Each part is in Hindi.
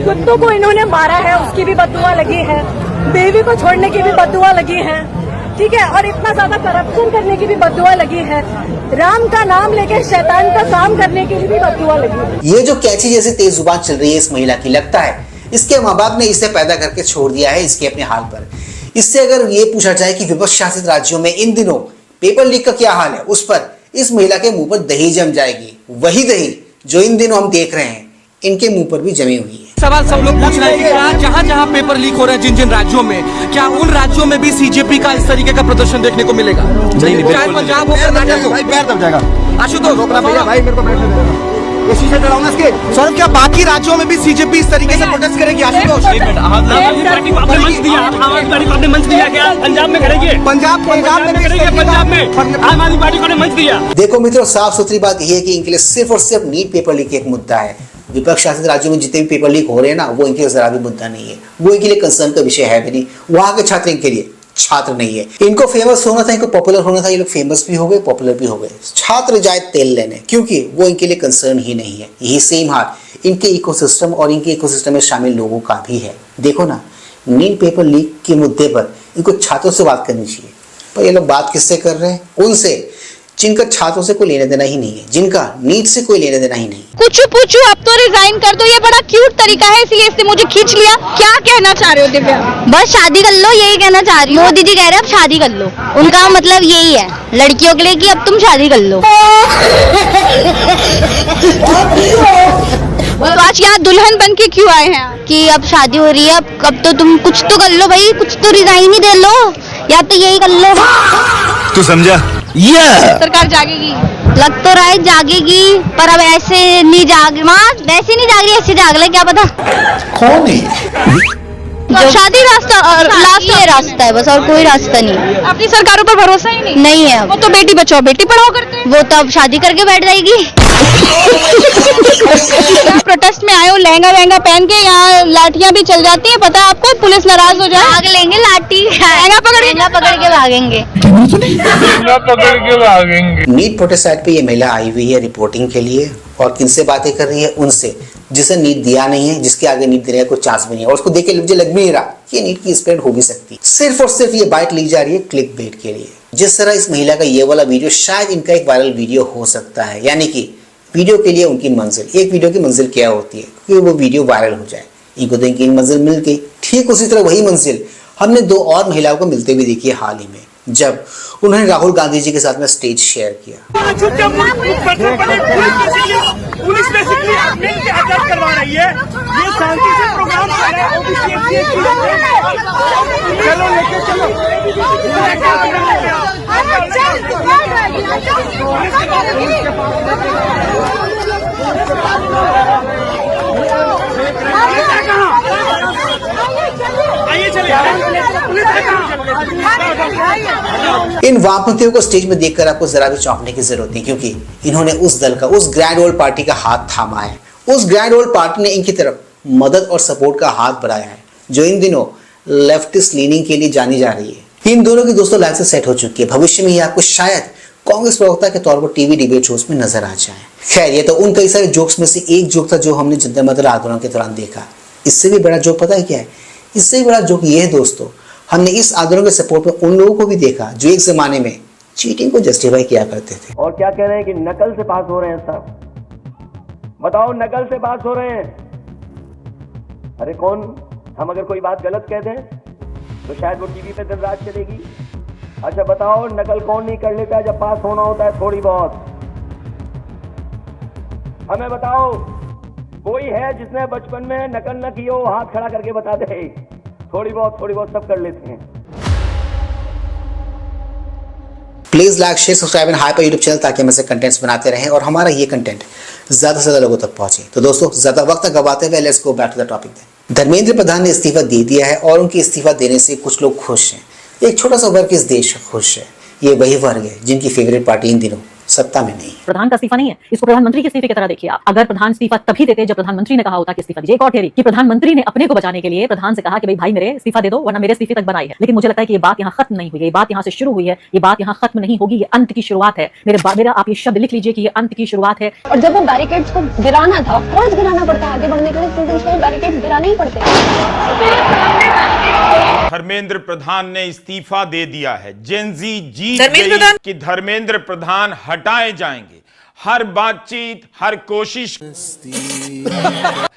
कुत्तों को इन्होंने मारा है, उसकी भी बददुआ लगी है, बेबी को छोड़ने की भी बददुआ लगी है, ठीक है, और इतना ज्यादा करप्शन करने की भी बददुआ लगी है, राम का नाम लेके शैतान का काम करने की भी बददुआ लगी है। ये जो कैची जैसी तेज जुबान चल रही है इस महिला की, लगता है इसके माँ बाप ने इसे पैदा करके छोड़ दिया है इसके अपने हाल पर। इससे अगर ये पूछा जाए कि विपक्ष शासित राज्यों में इन दिनों पेपर लीक का क्या हाल है, उस पर इस महिला के मुंह पर दही जम जाएगी, वही दही जो इन दिनों हम देख रहे हैं इनके मुंह पर भी जमी हुई है। सवाल सब लोग पूछ रहे हैं कि क्या जहाँ जहाँ पेपर लीक हो रहे हैं जिन जिन राज्यों में, क्या उन राज्यों में भी सीजेपी का इस तरीके का प्रदर्शन देखने को मिलेगा? नहीं, चाहे पंजाब हो, कर्नाटक हो। पैर दब जाएगा आशुतोष, भैया भाई मेरे को बैठने दो। सर क्या बाकी राज्यों में भी सीजेपी इस तरीके से प्रोटेस्ट करेगी? आशुतोष आपने मंच दिया क्या? पंजाब में करेंगे, पंजाब में करेंगे, पंजाब में आम आदमी पार्टी को ने मंच दिया। देखो मित्रों, साफ सुथरी बात यह है कि इनके लिए सिर्फ और सिर्फ नीट पेपर लीक एक मुद्दा है। विपक्ष शासित राज्यों में जितने भी पेपर लीक हो रहे हैं ना, वो इनके लिए जरा भी मुद्दा नहीं है, वो इनके लिए कंसर्न का विषय है भी नहीं। वहां के छात्र इनके लिए छात्र नहीं है। इनको फेमस होना था, इनको पॉपुलर होना था, ये लोग फेमस भी हो गए, पॉपुलर भी हो गए। छात्र जाए तेल लेने, क्योंकि वो इनके लिए कंसर्न ही नहीं है। यही सेम हाल इनके इकोसिस्टम और इनके इकोसिस्टम में शामिल लोगों का भी है। देखो ना, नीट पेपर लीक के मुद्दे पर इनको छात्रों से बात करनी चाहिए, पर ये लोग बात किससे कर रहे हैं? उनसे जिनका छात्रों से कोई लेना देना ही नहीं है, जिनका नीट से कोई लेना देना ही नहीं। कुछ पूछू, अब तो रिजाइन कर दो, ये बड़ा क्यूट तरीका है, इसलिए इसने मुझे खींच लिया। क्या कहना चाह रहे हो दिव्या? बस शादी कर लो, यही कहना चाह रही हूँ। मोदी जी कह रहे हैं अब शादी कर लो, उनका मतलब यही है लड़कियों के लिए कि अब तुम शादी कर लो। तो आज यहाँ दुल्हन बन के क्यों आए हैं? कि अब शादी हो रही है, अब तो तुम कुछ तो कर लो भाई, कुछ तो रिजाइन ही दे लो, या तो यही कर लो। तू समझा? सरकार जागेगी, लग तो रहा है जागेगी, पर अब ऐसे नहीं जाग माँ, वैसे नहीं जाग रही, ऐसे जाग ले, क्या पता कौन है? तो शादी रास्ता लास्ट ये रास्ता है बस, और कोई रास्ता नहीं। अपनी सरकारों पर भरोसा ही नहीं है। वो तो बेटी बचाओ बेटी पढ़ाओ करते हैं, वो तो अब शादी करके बैठ जाएगी। प्रोटेस्ट में आए हो लहंगा वहंगा पहन के, यहाँ लाठियाँ भी चल जाती है, पता है आपको? पुलिस नाराज हो जाए, भाग लेंगे लाठी, लहंगा पकड़ के भागेंगे। नीट प्रोटेस्ट साइट पे ये महिला आई हुई है रिपोर्टिंग के लिए, और किनसे बातें कर रही है? उनसे जिसे नीट दिया नहीं है, जिसके आगे नीट देने का कोई चांस भी नहीं है, और उसको देख के मुझे लग भी नहीं रहा कि नीट की स्प्रेड हो भी सकती। सिर्फ और सिर्फ ये बाइट ली जा रही है क्लिक बेट के लिए। जिस तरह इस महिला का ये वाला वीडियो शायद इनका एक वायरल वीडियो हो सकता है, यानी कि वीडियो के लिए उनकी मंजिल, एक वीडियो की मंजिल क्या होती है कि वो वीडियो वायरल हो जाए। इनको तो इनकी मंजिल मिल गई। ठीक उसी तरह वही मंजिल हमने दो और महिलाओं को मिलते हुए देखी है हाल ही में, जब उन्होंने राहुल गांधी जी के साथ में स्टेज शेयर किया। पुलिस बेसिकली मिलकर अटैक करवा रही है, ये शांति से प्रोग्राम कर रहे हैं। चलो लेके चलो, इन वामपंथियों को स्टेज में देखकर आपको जरा भी चौंकने की जरूरत नहीं, क्योंकि इन्होंने उस दल का, उस ग्रैंड ओल्ड पार्टी का हाथ थामा है। उस ग्रैंड ओल्ड पार्टी ने इनकी तरफ मदद और सपोर्ट का हाथ बढ़ाया है, जो इन दिनों लेफ्टिस्ट लीनिंग के लिए जानी जा रही है। इन दोनों की दोस्तों लाइन से सेट हो चुकी है। भविष्य में ये आपको शायद कांग्रेस प्रवक्ता के तौर पर टीवी डिबेट शोज में नजर आ जाए। खैर, ये तो उन कई सारे जोक्स में से एक जोक था जो हमने जंतर मंतर आंदोलन के दौरान देखा। इससे भी बड़ा जोक पता है क्या है? इससे भी बड़ा जोक ये है दोस्तों, हमने इस आंदोलन के सपोर्ट में उन लोगों को भी देखा जो एक जमाने में चीटिंग को जस्टिफाई किया करते थे। और क्या कह रहे हैं कि नकल से पास हो रहे हैं सब। बताओ, नकल से पास हो रहे हैं। अरे कौन, हम अगर कोई बात गलत कह दें तो शायद वो टीवी पे दिन रात चलेगी। अच्छा बताओ, नकल कौन नहीं कर लेता जब पास होना होता है थोड़ी बहुत? हमें बताओ, कोई है जिसने बचपन में नकल न की हो, हाथ खड़ा करके बता दे। थोड़ी बहुत सब कर लेते हैं। Please like, share, subscribe and hyper YouTube channel, ताकि हम ऐसे कंटेंट्स बनाते रहें और हमारा ये कंटेंट ज्यादा से ज्यादा लोगों तक पहुंचे। तो दोस्तों, ज्यादा वक्त गवाते हुए let's go back to the topic. Dharmendra Pradhan ने इस्तीफा दे दिया है, और उनके इस्तीफा देने से कुछ लोग खुश हैं। एक छोटा सा वर्ग इस देश खुश है। ये वही वर्ग है जिनकी फेवरेट पार्टी इन दिनों सत्ता में नहीं। प्रधान का इस्तीफा नहीं है, इसको प्रधानमंत्री के इस्तीफे की तरह देखिए आप। अगर प्रधान इस्तीफा तभी देते जब प्रधानमंत्री ने कहा होता कि इस्तीफा दीजिए। एक और थियरी कि प्रधानमंत्री ने अपने को बचाने के लिए प्रधान से कहा कि भाई मेरे इस्तीफा दे दो वरना मेरे इस्तीफे तक बनाई है। लेकिन मुझे लगता है कि ये बात यहाँ खत्म नहीं हुई है, ये बात यहाँ से शुरू हुई है, ये बात यहाँ खत्म नहीं होगी, ये अंत की शुरुआत है। मेरा आप ये शब्द लिख लीजिए कि ये अंत की शुरुआत है। और जब वो बैरिकेड्स को गिराना था, ऑफकोर्स गिराना पड़ता है, आगे बढ़ने के लिए सिटीजन को बैरिकेड्स गिराने ही पड़ते हैं। धर्मेंद्र प्रधान ने इस्तीफा दे दिया है। जेनजी जीत गई कि धर्मेंद्र प्रधान हटाए जाएंगे। हर बातचीत, हर कोशिश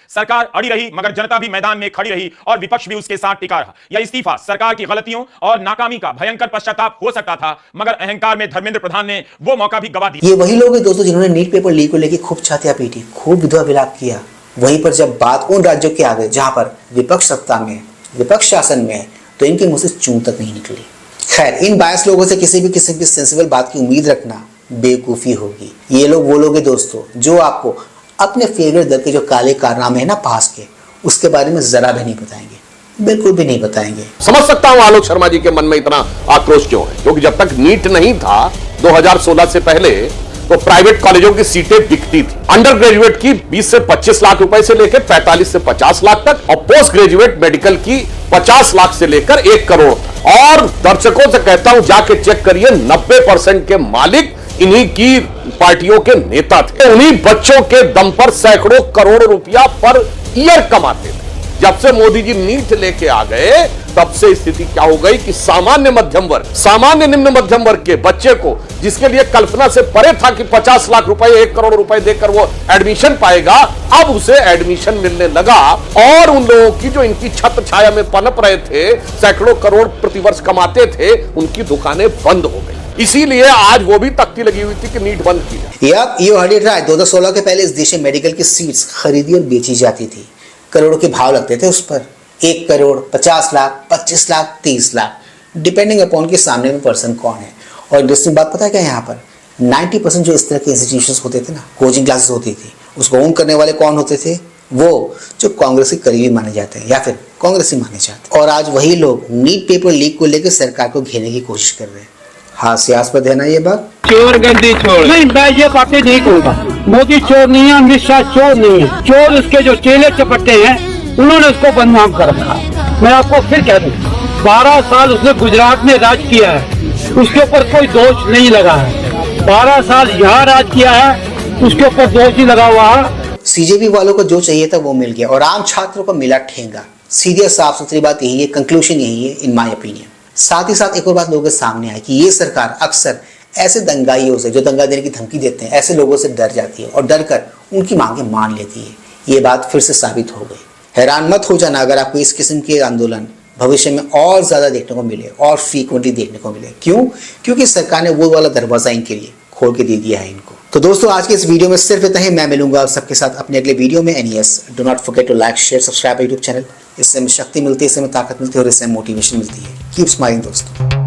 सरकार अड़ी रही, मगर जनता भी मैदान में खड़ी रही और विपक्ष भी उसके साथ टिका रहा। यह इस्तीफा सरकार की गलतियों और नाकामी का भयंकर पश्चाताप हो सकता था, मगर अहंकार में धर्मेंद्र प्रधान ने वो मौका भी गवा दिया। ये वही लोग हैं दोस्तों जिन्होंने नीट पेपर लीक को लेकर खूब छातियां पीटी, खूब विधवा विलाप किया। वहीं पर जब बात उन राज्यों के आ गई जहां पर विपक्ष सत्ता में, विपक्ष शासन में है, तो इनके मुंह से चूं तक नहीं निकली। खैर, इन बायस लोगों से किसी भी किस्म की सेंसिबल बात की उम्मीद रखना बेवकूफी होगी। ये लोग वो लोग हैं दोस्तों जो आपको अपने फेवरेट दल के जो काले कारनामे हैं ना पास के, उसके बारे में जरा भी नहीं बताएंगे, बिल्कुल भी नहीं बताएंगे। समझ सकता हूं आलोक शर्मा जी के मन में इतना आक्रोश क्यों है, क्योंकि जब तक नीट नहीं था 2016 से पहले तो प्राइवेट कॉलेजों की सीटें बिकती थी। अंडर ग्रेजुएट की 20 से 25 लाख रुपए से लेकर 45 से 50 लाख तक, और पोस्ट ग्रेजुएट मेडिकल की 50 लाख से लेकर 1 करोड़। और दर्शकों से कहता हूं जाके चेक करिए, 90% के मालिक इन्हीं की पार्टियों के नेता थे। उन्हीं बच्चों के दम पर सैकड़ों करोड़ रुपया पर ईयर कमाते थे। जब से मोदी जी नीट लेके आ गए तब से स्थिति क्या हो गई कि सामान्य मध्यम वर्ग, सामान्य निम्न मध्यम वर्ग के बच्चे को, जिसके लिए कल्पना से परे था कि 50 लाख रुपए 1 करोड़ रुपए देकर वो एडमिशन पाएगा, अब उसे एडमिशन मिलने लगा। और उन लोगों की जो इनकी छत्र छाया में पनप रहे थे, सैकड़ों करोड़ प्रतिवर्ष कमाते थे, उनकी दुकानें बंद हो गई। इसीलिए आज वो भी तख्ती लगी हुई थी कि नीट बंद की जाए। ये ऑडिट राय 2016 के पहले इस देश में मेडिकल की सीट्स खरीदी और बेची जाती थी। करोड़ों के भाव लगते थे उस पर, 1 करोड़, 50 लाख, 25 लाख, 30 लाख, डिपेंडिंग अपॉन के सामने में पर्सन कौन है। और इंटरेस्टिंग बात पता है क्या, यहाँ पर 90% जो इस तरह के इंस्टीट्यूशंस होते थे ना, कोचिंग क्लासेस होती थी, उसको ओन करने वाले कौन होते थे? वो जो कांग्रेस के करीबी माने जाते हैं या फिर कांग्रेसी माने जाते हैं। और आज वही लोग नीट पेपर लीक को लेकर सरकार को घेरने की कोशिश कर रहे हैं। हास्यास्पद है ना ये बात। चोर गंदी चोर नहीं, मैं ये बातें नहीं कहूँगा। मोदी चोर नहीं है, अमित शाह चोर नहीं है। चोर उसके जो चेले चपट्टे हैं, उन्होंने उसको बदनाम कर रखा। मैं आपको फिर कह दूं, 12 साल उसने गुजरात में राज किया है, उसके ऊपर कोई दोष नहीं लगा है। 12 साल यहाँ राज किया है, उसके ऊपर दोष ही लगा हुआ है। सीजेपी वालों को जो चाहिए था वो मिल गया और आम छात्रों को मिला ठेंगा। सीधी साफ सुथरी बात यही है, कंक्लूजन यही है इन माय ओपिनियन। साथ ही साथ एक और बात लोगों के सामने आई कि ये सरकार अक्सर ऐसे दंगाइयों से, जो दंगा देने की धमकी देते हैं, ऐसे लोगों से डर जाती है और डर कर उनकी मांगे मान लेती है। ये बात फिर से साबित हो गई। हैरान मत हो जाना अगर आपको इस किस्म के आंदोलन भविष्य में और ज्यादा देखने को मिले और फ्रीक्वेंटली देखने को मिले। क्यों? क्योंकि सरकार ने वो वाला दरवाजा इनके लिए खोल के दे दिया है इनको। तो दोस्तों आज के इस वीडियो में सिर्फ इतना ही। मैं मिलूंगा आप सबके साथ अपने अगले वीडियो में। And yes, do not forget to like, share, subscribe YouTube channel. इससे हमें शक्ति मिलती है, इससे हमें ताकत मिलती है और इससे मोटिवेशन मिलती है। कीप स्माइलिंग दोस्तों।